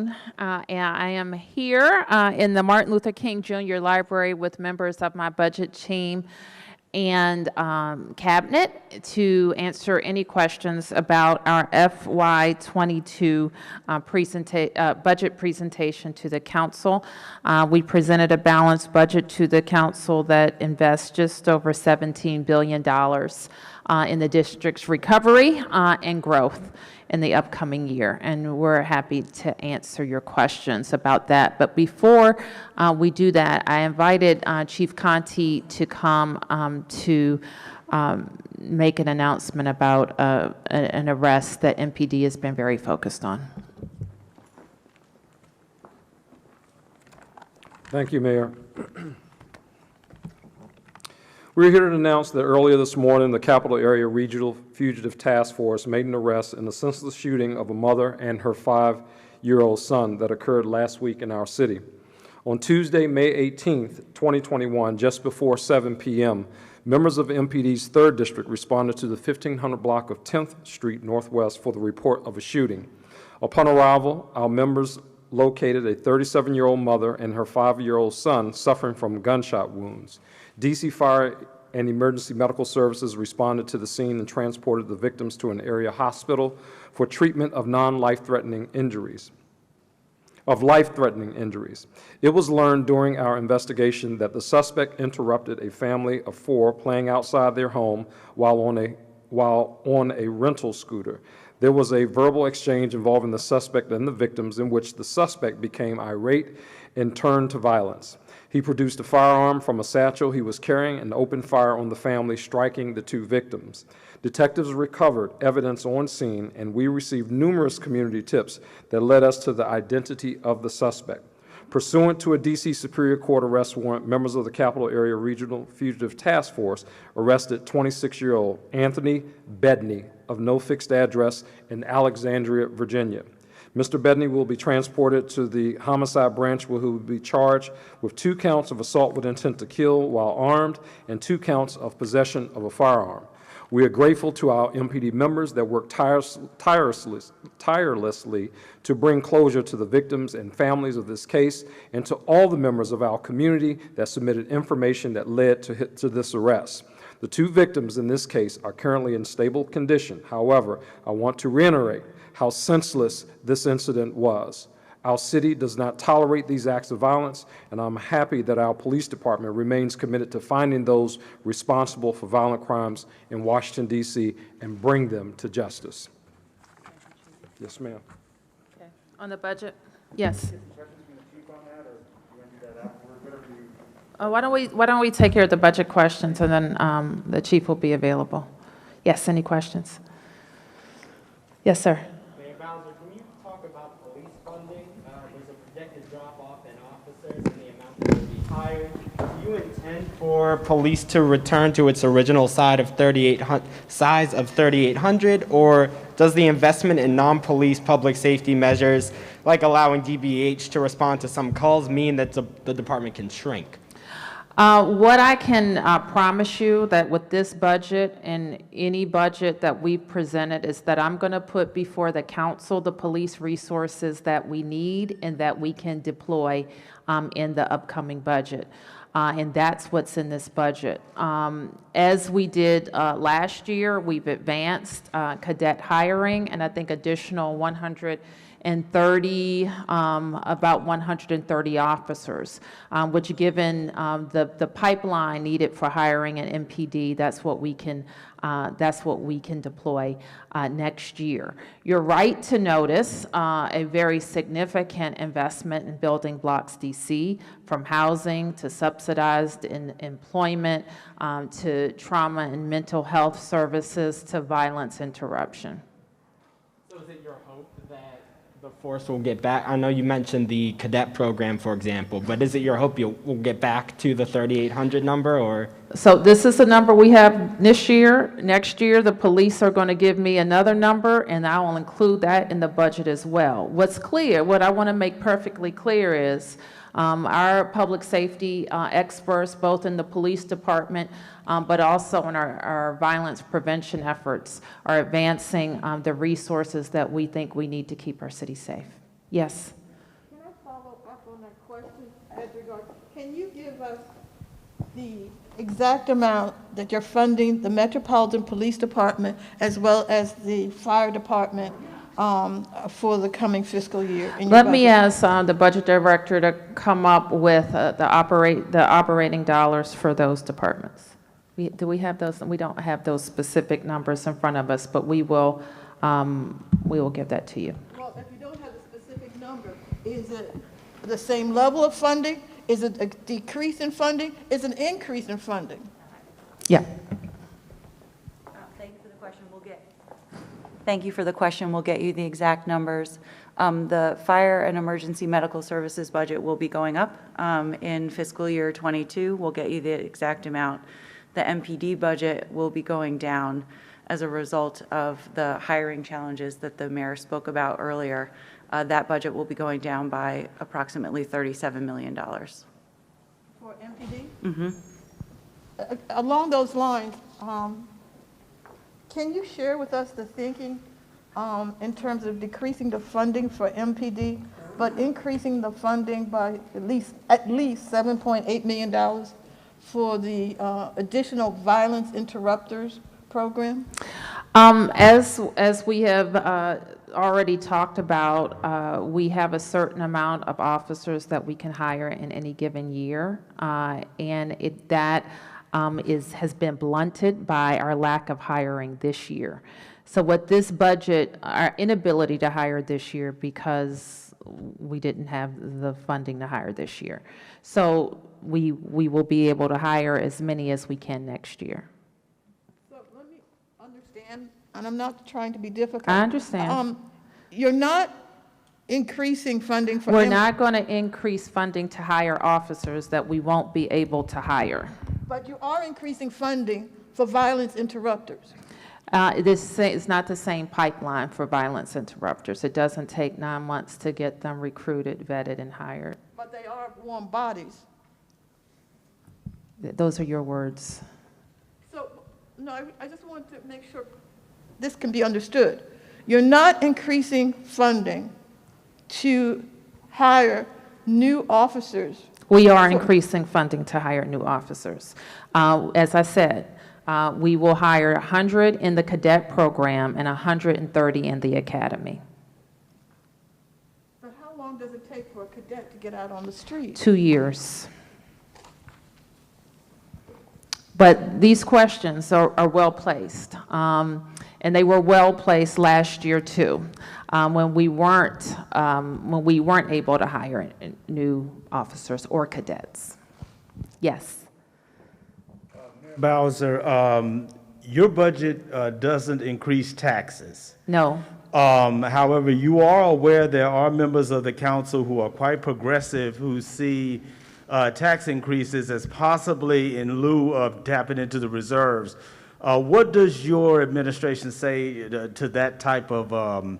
afternoon. And I am here in the Martin Luther King Jr. Library with members of my budget team and cabinet to answer any questions about our FY22 budget presentation to the council. We presented a balanced budget to the council that invests just over $17 billion in the district's recovery and growth in the upcoming year, and we're happy to answer your questions about that. But before we do that, I invited Chief Conti to come to make an announcement about an arrest that MPD has been very focused on. Thank you, Mayor. We're here to announce that earlier this morning, the Capital Area Regional Fugitive Task Force made an arrest in the senseless shooting of a mother and her 5-year-old son that occurred last week in our city. On Tuesday, May 18th, 2021, just before 7 p.m., members of MPD's 3rd District responded to the 1500 block of 10th Street Northwest for the report of a shooting. Upon arrival, our members located a 37-year-old mother and her 5-year-old son suffering from gunshot wounds. DC Fire and Emergency Medical Services responded to the scene and transported the victims to an area hospital for treatment of life-threatening injuries. It was learned during our investigation that the suspect interrupted a family of 4 playing outside their home while on a rental scooter. There was a verbal exchange involving the suspect and the victims in which the suspect became irate and turned to violence. He produced a firearm from a satchel he was carrying and opened fire on the family, striking the 2 victims. Detectives recovered evidence on scene, and we received numerous community tips that led us to the identity of the suspect. Pursuant to a D.C. Superior Court arrest warrant, members of the Capital Area Regional Fugitive Task Force arrested 26-year-old Anthony Bedney of no fixed address in Alexandria, Virginia. Mr. Bedney will be transported to the homicide branch where he will be charged with 2 counts of assault with intent to kill while armed and 2 counts of possession of a firearm. We are grateful to our MPD members that work tirelessly to bring closure to the victims and families of this case, and to all the members of our community that submitted information that led to this arrest. The 2 victims in this case are currently in stable condition. However, I want to reiterate how senseless this incident was. Our city does not tolerate these acts of violence, and I'm happy that our police department remains committed to finding those responsible for violent crimes in Washington, D.C., and bring them to justice. Yes, ma'am. Okay. On the budget? Yes. Why don't we take care of the budget questions, and then the chief will be available. Yes, any questions? Yes, sir. Mayor Bowser, can you talk about police funding? There's a projected drop-off in officers and the amount that will be hired. Do you intend for police to return to its original size of 3,800, or does the investment in non-police public safety measures, like allowing DBH to respond to some calls, mean that the department can shrink? What I can promise you that with this budget and any budget that we've presented is that I'm going to put before the council the police resources that we need and that we can deploy in the upcoming budget. And that's what's in this budget. As we did last year, we've advanced cadet hiring, and I think additional 130 officers, which given the pipeline needed for hiring an MPD, that's what we can deploy next year. You're right to notice a very significant investment in building blocks DC, from housing to subsidized employment to trauma and mental health services to violence interruption. So is it your hope that the force will get back? I know you mentioned the cadet program, for example, but is it your hope we'll get back to the 3,800 number, or? So this is the number we have this year. Next year, the police are going to give me another number, and I will include that in the budget as well. What's clear, what I want to make perfectly clear is our public safety experts, both in the police department, but also in our violence prevention efforts, are advancing the resources that we think we need to keep our city safe. Yes? on that question as regards, can you give us the exact amount that you're funding the Metropolitan Police Department as well as the Fire Department for the coming fiscal year? In your Let me budget? ask the budget director to come up with the operating dollars for those departments. Do we have those? We don't have those specific numbers in front of us, but we will give that to you. Well, if you don't have a specific number, is it the same level of funding? Is it a decrease in funding? Is it an increase in funding? Yeah. Thank you for the question. Thank you for the question. We'll get you the exact numbers. The fire and emergency medical services budget will be going up in fiscal year 22. We'll get you the exact amount. The MPD budget will be going down as a result of the hiring challenges that the mayor spoke about earlier. That budget will be going down by approximately $37 million. For MPD? Mm-hmm. Along those lines, can you share with us the thinking in terms of decreasing the funding for MPD, but increasing the funding by at least $7.8 million for the additional violence interrupters program? As we have already talked about, we have a certain amount of officers that we can hire in any given year, and that has been blunted by our lack of hiring this year. So what this budget, our inability to hire this year because we didn't have the funding to hire this year. So we will be able to hire as many as we can next year. So let me understand, and I'm not trying to be difficult. I understand. You're not increasing funding for We're not going to increase funding to hire officers that we won't be able to hire. But you are increasing funding for violence interrupters. This is not the same pipeline for violence interrupters. It doesn't take 9 months to get them recruited, vetted, and hired. But they are warm bodies. Those are your words. So, no, I just want to make sure this can be understood. You're not increasing funding to hire new officers. We are increasing funding to hire new officers. As I said, we will hire 100 in the cadet program and 130 in the academy. But how long does it take for a cadet to get out on the street? 2 years. But these questions are well placed, and they were well placed last year too, when we weren't able to hire new officers or cadets. Yes. Bowser, your budget doesn't increase taxes. No. However, you are aware there are members of the council who are quite progressive who see tax increases as possibly in lieu of tapping into the reserves. What does your administration say to that type of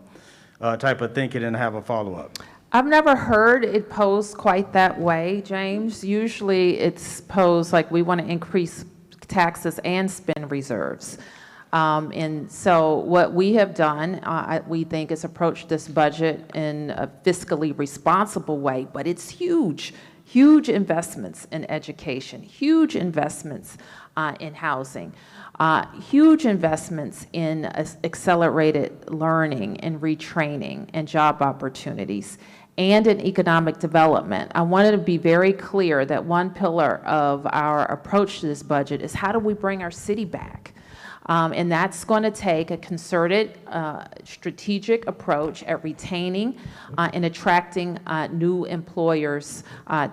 thinking, and have a follow-up? I've never heard it posed quite that way, James. Usually it's posed like we want to increase taxes and spend reserves. And so what we have done, we think, is approach this budget in a fiscally responsible way, but it's huge. Huge investments in education, huge investments in housing, huge investments in accelerated learning and retraining and job opportunities, and in economic development. I wanted to be very clear that one pillar of our approach to this budget is how do we bring our city back? And that's going to take a concerted, strategic approach at retaining and attracting new employers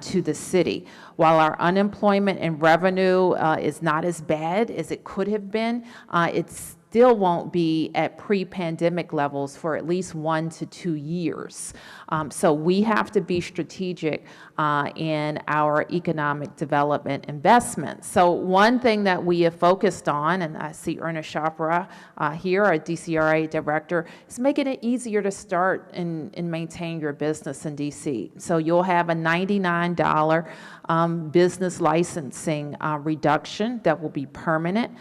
to the city. While our unemployment and revenue is not as bad as it could have been, it still won't be at pre-pandemic levels for at least 1 to 2 years. So we have to be strategic in our economic development investments. So one thing that we have focused on, and I see Ernest Chopra here, our DCRA director, is making it easier to start and maintain your business in DC. So you'll have a $99 business licensing reduction that will be permanent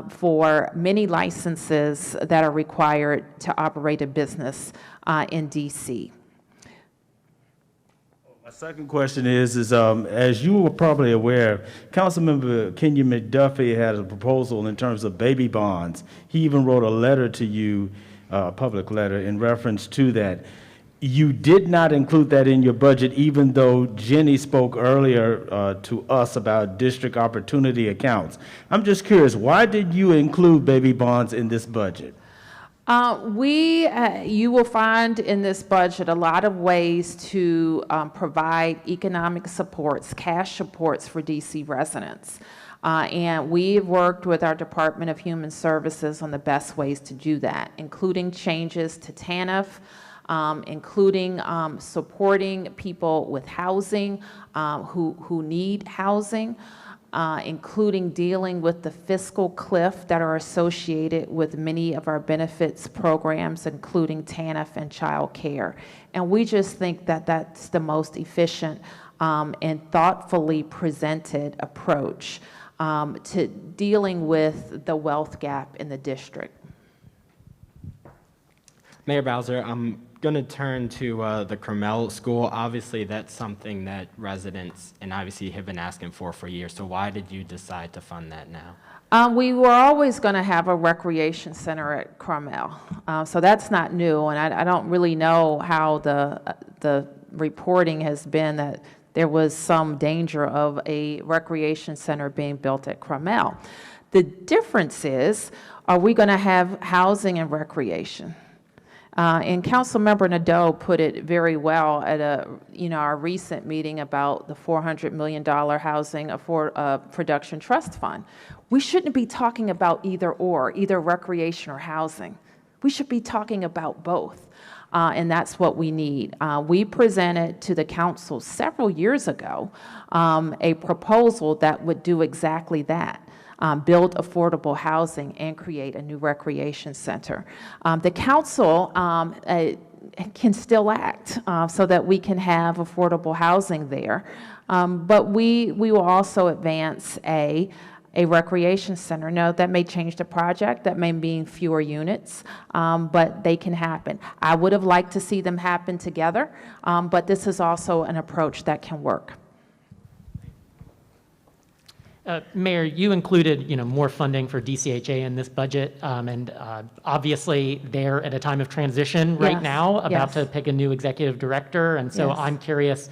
for many licenses that are required to operate a business in DC. My second question is as you were probably aware, Councilmember Kenya McDuffie had a proposal in terms of baby bonds. He even wrote a letter to you, a public letter, in reference to that. You did not include that in your budget, even though Jenny spoke earlier to us about district opportunity accounts. I'm just curious, why did you include baby bonds in this budget? You will find in this budget a lot of ways to provide economic supports, cash supports for DC residents. And we've worked with our Department of Human Services on the best ways to do that, including changes to TANF, including supporting people with housing who need housing, including dealing with the fiscal cliff that are associated with many of our benefits programs, including TANF and child care. And we just think that that's the most efficient and thoughtfully presented approach to dealing with the wealth gap in the district. Mayor Bowser, I'm going to turn to the Carmel School. Obviously, that's something that residents and obviously have been asking for years. So why did you decide to fund that now? We were always going to have a recreation center at Carmel. So that's not new, and I don't really know how the reporting has been that there was some danger of a recreation center being built at Carmel. The difference is, are we going to have housing and recreation? And Councilmember Nadeau put it very well at our recent meeting about the $400 million housing production trust fund. We shouldn't be talking about either recreation or housing. We should be talking about both. And that's what we need. We presented to the council several years ago a proposal that would do exactly that. Build affordable housing and create a new recreation center. The council can still act so that we can have affordable housing there. But we will also advance a recreation center. No, that may change the project, that may mean fewer units, but they can happen. I would have liked to see them happen together, but this is also an approach that can work. Mayor, you included, more funding for DCHA in this budget, and obviously they're at a time of transition right now, about to pick a new executive director, and so I'm curious,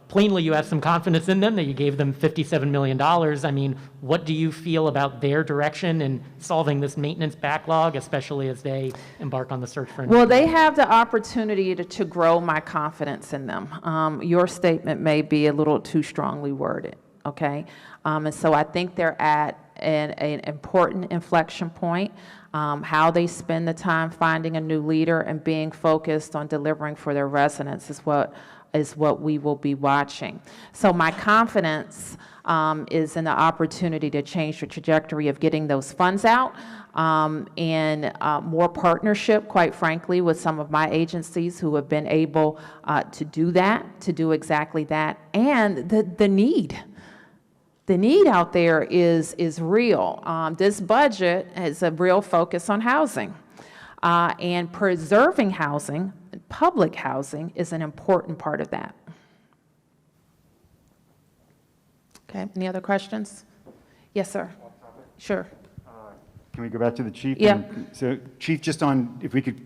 plainly you have some confidence in them that you gave them $57 million. I mean, what do you feel about their direction in solving this maintenance backlog, especially as they embark on the search for a new Well, they have the opportunity to grow my confidence in them. Your statement may be a little too strongly worded, okay? And so I think they're at an important inflection point. How they spend the time finding a new leader and being focused on delivering for their residents is what we will be watching. So my confidence is in the opportunity to change the trajectory of getting those funds out, and more partnership, quite frankly, with some of my agencies who have been able to do that, to do exactly that, and the need. The need out there is real. This budget has a real focus on housing, and preserving housing, public housing, is an important part of that. Okay, any other questions? Yes, sir. Sure. Can we go back to the chief? Yeah. So, Chief, just on, if we could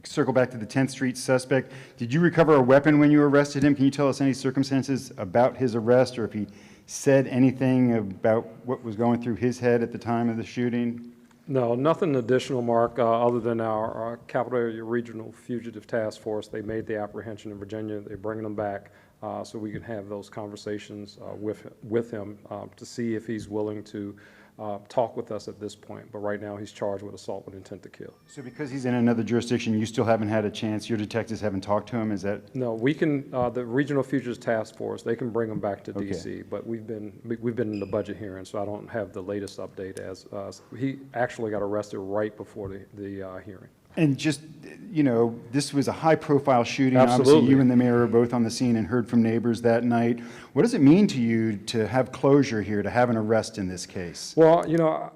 circle back to the 10th Street suspect, did you recover a weapon when you arrested him? Can you tell us any circumstances about his arrest, or if he said anything about what was going through his head at the time of the shooting? No, nothing additional, Mark, other than our Capital Area Regional Fugitive Task Force. They made the apprehension in Virginia. They're bringing them back so we can have those conversations with him to see if he's willing to talk with us at this point. But right now, he's charged with assault with intent to kill. So because he's in another jurisdiction, you still haven't had a chance, your detectives haven't talked to him, is that? No, we can, the Regional Futures Task Force, they can bring him back to DC, but we've been in the budget hearing, so I don't have the latest update as, he actually got arrested right before the hearing. And just, this was a high-profile shooting. Absolutely. Obviously, you and the mayor were both on the scene and heard from neighbors that night. What does it mean to you to have closure here, to have an arrest in this case? Well,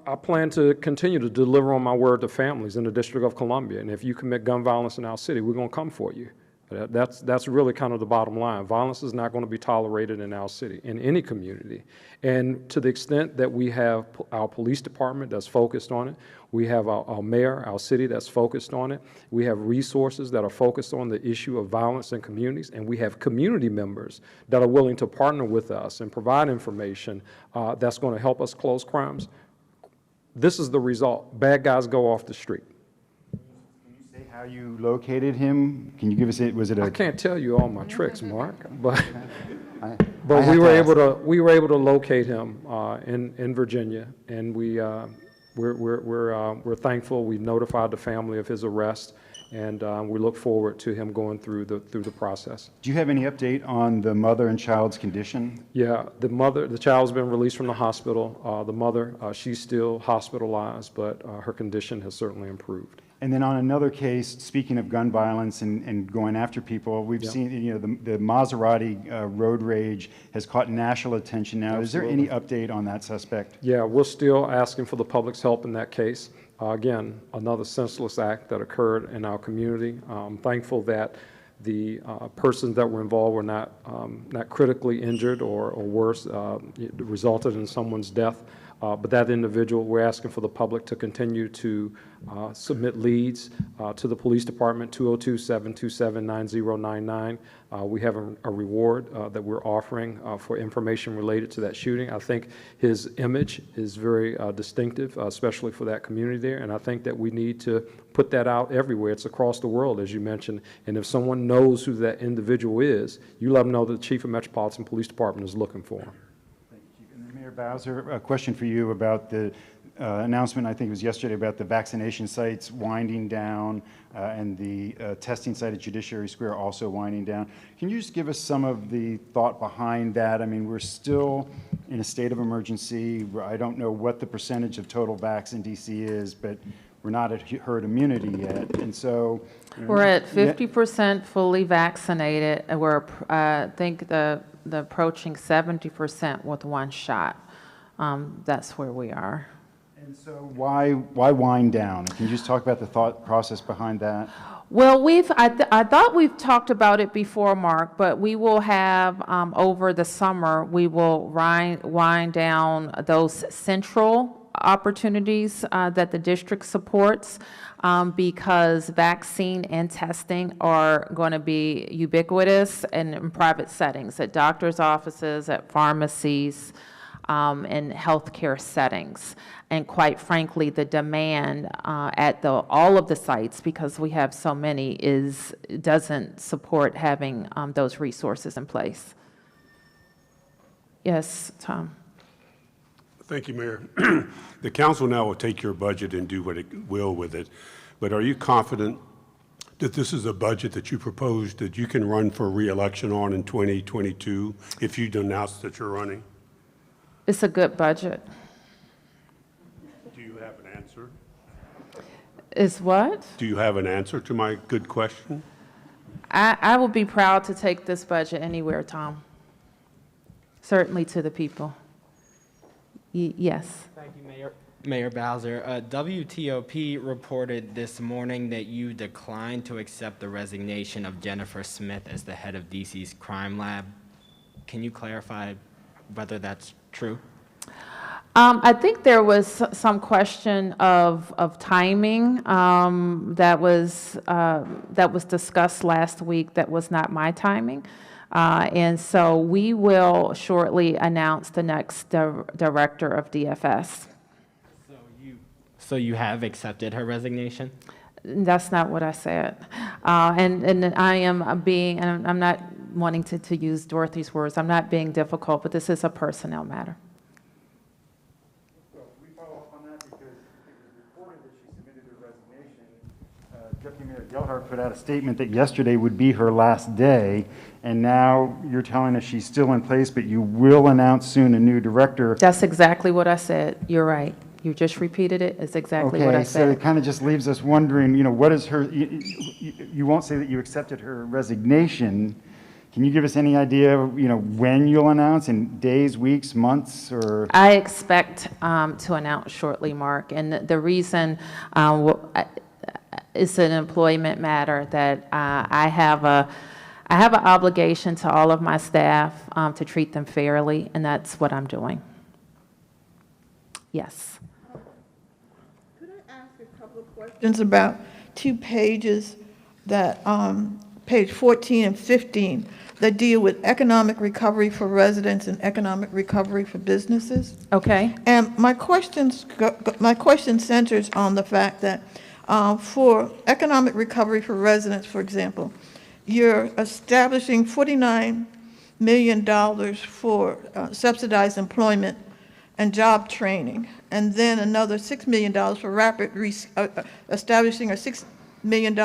I plan to continue to deliver on my word to families in the District of Columbia, and if you commit gun violence in our city, we're going to come for you. But that's really kind of the bottom line. Violence is not going to be tolerated in our city, in any community. And to the extent that we have our police department that's focused on it, we have our mayor, our city that's focused on it, we have resources that are focused on the issue of violence in communities, and we have community members that are willing to partner with us and provide information that's going to help us close crimes. This is the result. Bad guys go off the street. How you located him? Can you give us it? Was it a? I can't tell you all my tricks, Mark, but I but have we to were ask. able to locate him in Virginia, and we're thankful. We've notified the family of his arrest, and we look forward to him going through the process. Do you have any update on the mother and child's condition? Yeah, the child's been released from the hospital. The mother, she's still hospitalized, but her condition has certainly improved. And then on another case, speaking of gun violence and going after people, we've seen, the Maserati road rage has caught national attention now. Is there any update on that suspect? Yeah, we're still asking for the public's help in that case. Again, another senseless act that occurred in our community. I'm thankful that the persons that were involved were not critically injured or worse, resulted in someone's death. But that individual, we're asking for the public to continue to submit leads to the police department, 202-727-9099. We have a reward that we're offering for information related to that shooting. I think his image is very distinctive, especially for that community there, and I think that we need to put that out everywhere. It's across the world, as you mentioned, and if someone knows who that individual is, you let them know that the Chief of Metropolitan Police Department is looking for him. Mayor Bowser, a question for you about the announcement, I think it was yesterday, about the vaccination sites winding down and the testing site at Judiciary Square also winding down. Can you just give us some of the thought behind that? I mean, we're still in a state of emergency. I don't know what the percentage of total vax in DC is, but we're not at herd immunity yet. And so We're at 50% fully vaccinated, and we're, I think the approaching 70% with one shot. That's where we are. And so why wind down? Can you just talk about the thought process behind that? Well, I thought we've talked about it before, Mark, but we will have, over the summer, we will wind down those central opportunities that the district supports because vaccine and testing are going to be ubiquitous and in private settings, at doctors' offices, at pharmacies, and healthcare settings. And quite frankly, the demand at all of the sites, because we have so many, doesn't support having those resources in place. Yes, Tom. Thank you, Mayor. The council now will take your budget and do what it will with it, but are you confident that this is a budget that you propose that you can run for re-election on in 2022 if you announce that you're running? It's a good budget. Do you have an answer? Is what? Do you have an answer to my good question? I will be proud to take this budget anywhere, Tom. Certainly to the people. Yes. Thank you, Mayor Bowser. WTOP reported this morning that you declined to accept the resignation of Jennifer Smith as the head of DC's crime lab. Can you clarify whether that's true? I think there was some question of timing that was discussed last week. That was not my timing. And so we will shortly announce the next director of DFS. So you have accepted her resignation? That's not what I said. And I am being, and I'm not wanting to use Dorothy's words, I'm not being difficult, but this is a personnel matter. Well, we follow up on that because it was reported that she submitted her resignation. Deputy Mayor Gellhardt put out a statement that yesterday would be her last day, and now you're telling us she's still in place, but you will announce soon a new director. That's exactly what I said. You're right. You just repeated it. It's exactly what I Okay, so said. it kind of just leaves us wondering, what is her, you won't say that you accepted her resignation. Can you give us any idea, when you'll announce, in days, weeks, months, or? I expect to announce shortly, Mark. And the reason, it's an employment matter that I have an obligation to all of my staff to treat them fairly, and that's what I'm doing. Yes. Could I ask a couple of questions about 2 pages that, page 14 and 15, that deal with economic recovery for residents and economic recovery for businesses? Okay. And my question centers on the fact that for economic recovery for residents, for example, you're establishing $49 million for subsidized employment and job training, and then another $6 million for establishing a $6 million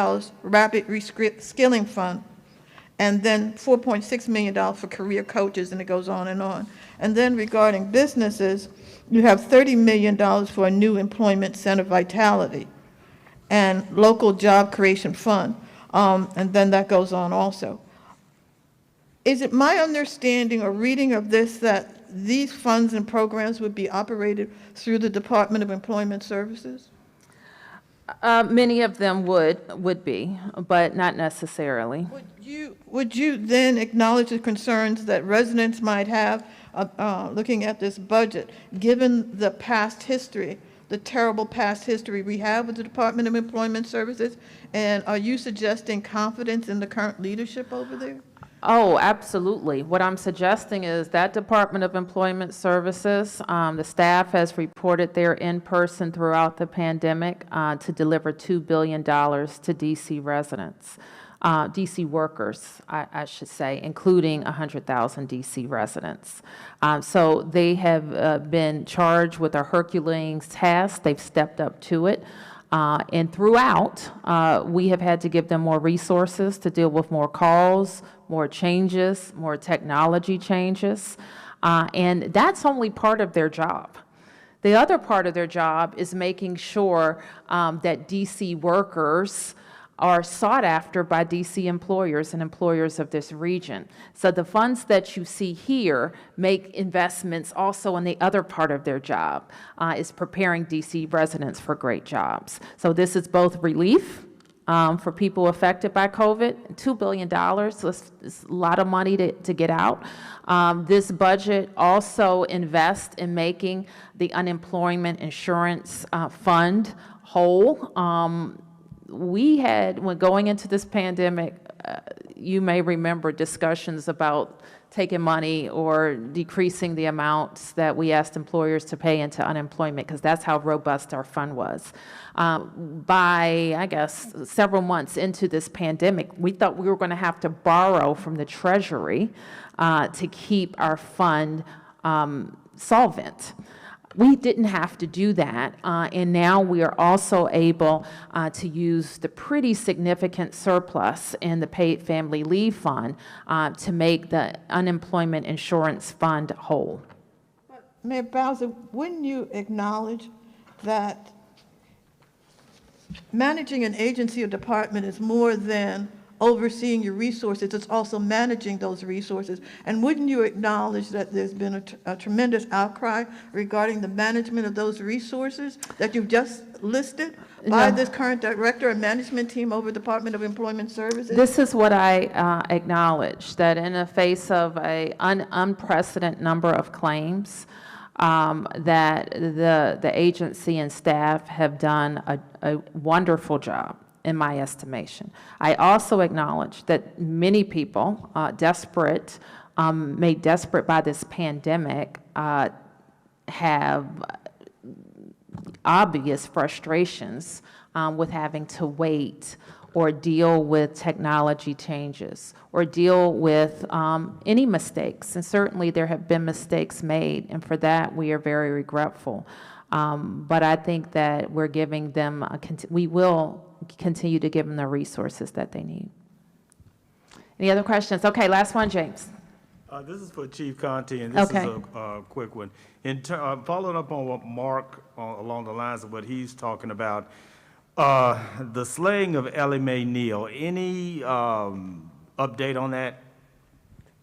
rapid reskilling fund, and then $4.6 million for career coaches, and it goes on and on. And then regarding businesses, you have $30 million for a new employment center vitality and local job creation fund, and then that goes on also. Is it my understanding or reading of this that these funds and programs would be operated through the Department of Employment Services? Many of them would be, but not necessarily. Would you then acknowledge the concerns that residents might have looking at this budget, given the past history, the terrible past history we have with the Department of Employment Services? And are you suggesting confidence in the current leadership over there? Oh, absolutely. What I'm suggesting is that Department of Employment Services, the staff has reported they're in person throughout the pandemic to deliver $2 billion to DC residents, DC workers, I should say, including 100,000 DC residents. So they have been charged with a Herculean task. They've stepped up to it. And throughout, we have had to give them more resources to deal with more calls, more changes, more technology changes. And that's only part of their job. The other part of their job is making sure that DC workers are sought after by DC employers and employers of this region. So the funds that you see here make investments also in the other part of their job, is preparing DC residents for great jobs. So this is both relief for people affected by COVID, $2 billion, so it's a lot of money to get out. This budget also invests in making the unemployment insurance fund whole. We had, when going into this pandemic, you may remember discussions about taking money or decreasing the amounts that we asked employers to pay into unemployment, because that's how robust our fund was. By, I guess, several months into this pandemic, we thought we were going to have to borrow from the Treasury to keep our fund solvent. We didn't have to do that, and now we are also able to use the pretty significant surplus in the paid family leave fund to make the unemployment insurance fund whole. Mayor Bowser, wouldn't you acknowledge that managing an agency or department is more than overseeing your resources, it's also managing those resources? And wouldn't you acknowledge that there's been a tremendous outcry regarding the management of those resources that you've just listed by this current director and management team over Department of Employment Services? This is what I acknowledge, that in the face of an unprecedented number of claims, that the agency and staff have done a wonderful job, in my estimation. I also acknowledge that many people, made desperate by this pandemic, have obvious frustrations with having to wait or deal with technology changes or deal with any mistakes. And certainly there have been mistakes made, and for that we are very regretful. But I think that we're giving them, we will continue to give them the resources that they need. Any other questions? Okay, last one, James. This is for Chief Conte, and this Okay. is a quick one. Following up on what Mark, along the lines of what he's talking about, the slaying of Ellie Mae Neal, any update on that?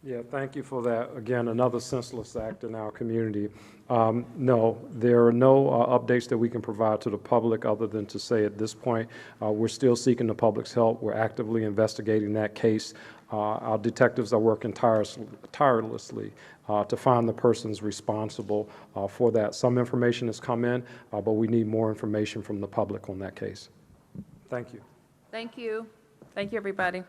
Yeah, thank you for that. Again, another senseless act in our community. No, there are no updates that we can provide to the public other than to say at this point, we're still seeking the public's help. We're actively investigating that case. Our detectives are working tirelessly to find the persons responsible for that. Some information has come in, but we need more information from the public on that case. Thank you. Thank you. Thank you, everybody.